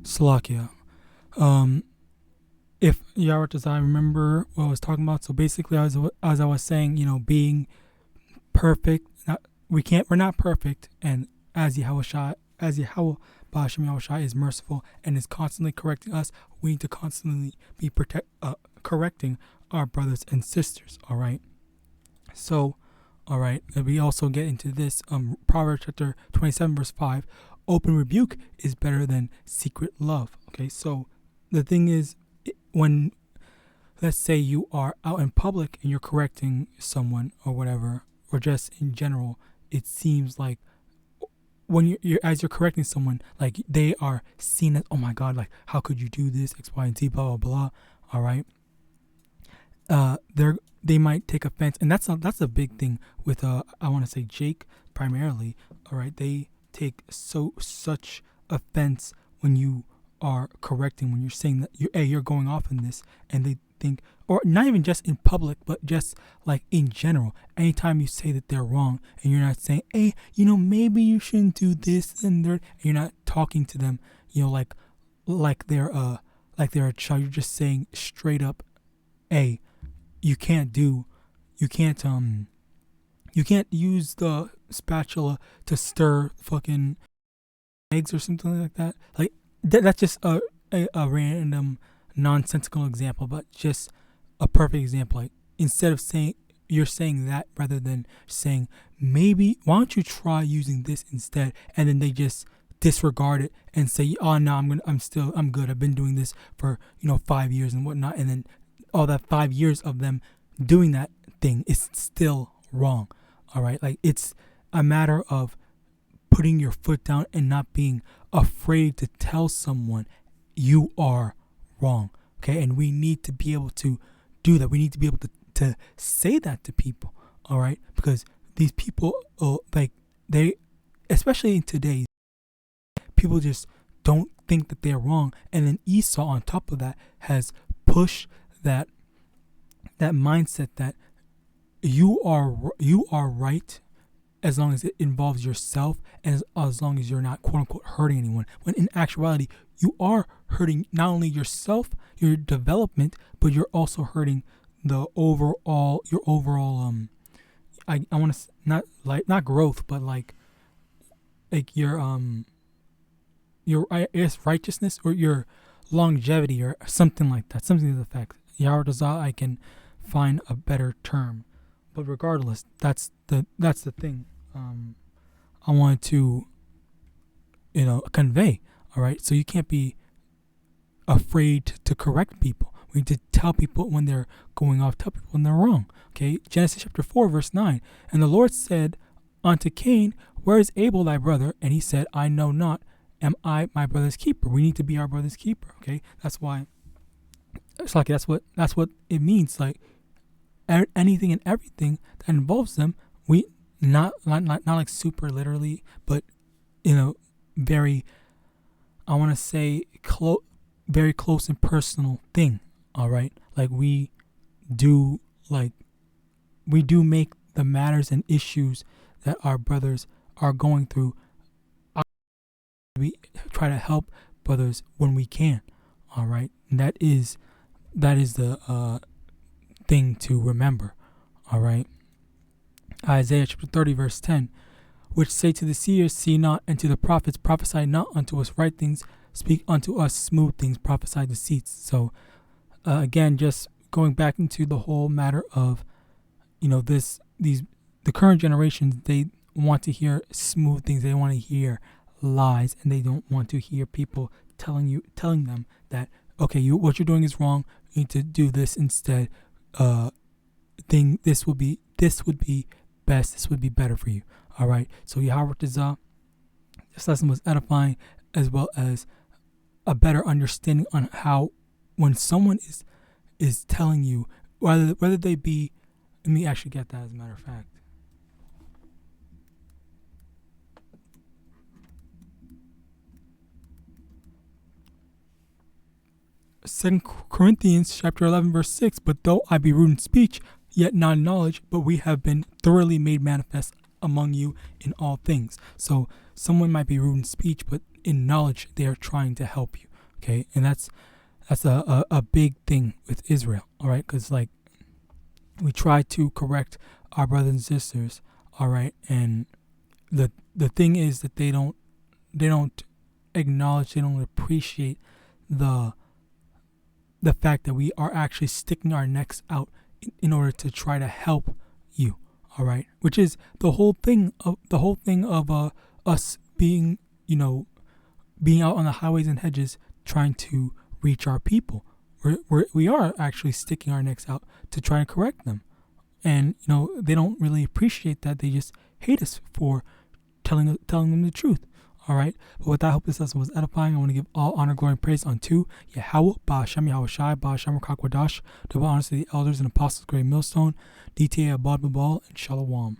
Slovakia. If Yahweh does I remember what I was talking about. So basically, as I was saying, being perfect. We're not perfect, and as Yahawashi, as Yahawah Yahawashi is merciful and is constantly correcting us, we need to constantly be correcting our brothers and sisters. All right. So, all right. And we also get into this. Proverbs chapter 27 verse 5. Open rebuke is better than secret love. Okay. So the thing is, when let's say you are out in public and you're correcting someone or whatever, or just in general, it seems like when you're as you're correcting someone, like they are seen as, oh my God, like how could you do this, X, Y, and Z, blah, blah, blah. All right. They might take offense, and that's a big thing with I want to say Jake primarily. All right. They take such offense when you are correcting, when you're saying that you're going off in this, and they think, or not even just in public, but just like in general, anytime you say that they're wrong and you're not saying, hey, maybe you shouldn't do this and that, and you're not talking to them, like they're a child. You're just saying straight up, hey, you can't use the spatula to stir fucking eggs or something like that. Like that's just a random nonsensical example, but just a perfect example. Like instead of saying, you're saying that rather than saying, maybe why don't you try using this instead, and then they just disregard it and say, oh no, I'm good, I've been doing this for 5 years and whatnot, and then all that 5 years of them doing that thing is still wrong. All right. Like it's a matter of putting your foot down and not being afraid to tell someone you are wrong. Okay. And we need to be able to do that. We need to be able to say that to people. All right. Because these people, especially in today's, people just don't think that they're wrong. And then Esau, on top of that, has pushed that mindset that you are right as long as it involves yourself, and as long as you're not quote unquote hurting anyone, when in actuality you are hurting not only yourself, your development, but you're also hurting your overall I want to not growth, but like your I guess righteousness or your longevity or something like that, something to the effect. Yahawadah, I can find a better term, but regardless, that's the thing I wanted to convey. All right, so you can't be afraid to correct people. We need to tell people when they're going off, tell people when they're wrong. Okay, Genesis chapter 4 verse 9. And the Lord said unto Cain, where is Abel thy brother? And he said, I know not. Am I my brother's keeper? We need to be our brother's keeper. Okay, that's why it's like that's what it means. Like anything and everything that involves them, we not like super literally, but very, I want to say very close and personal thing. All right, like we do make the matters and issues that our brothers are going through. We try to help brothers when we can. All right, and that is the thing to remember. All right, Isaiah chapter 30 verse 10, which say to the seers, see not, and to the prophets, prophesy not unto us right things, speak unto us smooth things, prophesy deceits. So again, just going back into the whole matter of the current generations, they want to hear smooth things, they want to hear lies, and they don't want to hear people telling them that, okay, what you're doing is wrong, you need to do this instead. This would be best, this would be better for you. All right, so Yahawadah, this lesson was edifying, as well as a better understanding on how when someone is telling you, whether they be, let me actually get that as a matter of fact. Second Corinthians chapter 11 verse 6, but though I be rude in speech, yet not in knowledge, but we have been thoroughly made manifest among you in all things. So someone might be rude in speech, but in knowledge they are trying to help you. Okay, and that's a big thing with Israel. All right, because like we try to correct our brothers and sisters. All right, and the thing is that they don't acknowledge, they don't appreciate the fact that we are actually sticking our necks out in order to try to help you. All right, which is the whole thing of us being, being out on the highways and hedges trying to reach our people. We are actually sticking our necks out to try and correct them, and they don't really appreciate that. They just hate us for telling them the truth. All right, but with that, I hope this lesson was edifying. I want to give all honor, glory, and praise unto YAHAWAH, BAHASHAM, YAHAWASHI, BAHASHAM, RICANS, double honors to the elders and apostles, great millstone, DTA, Abad, Babal, and Shalom.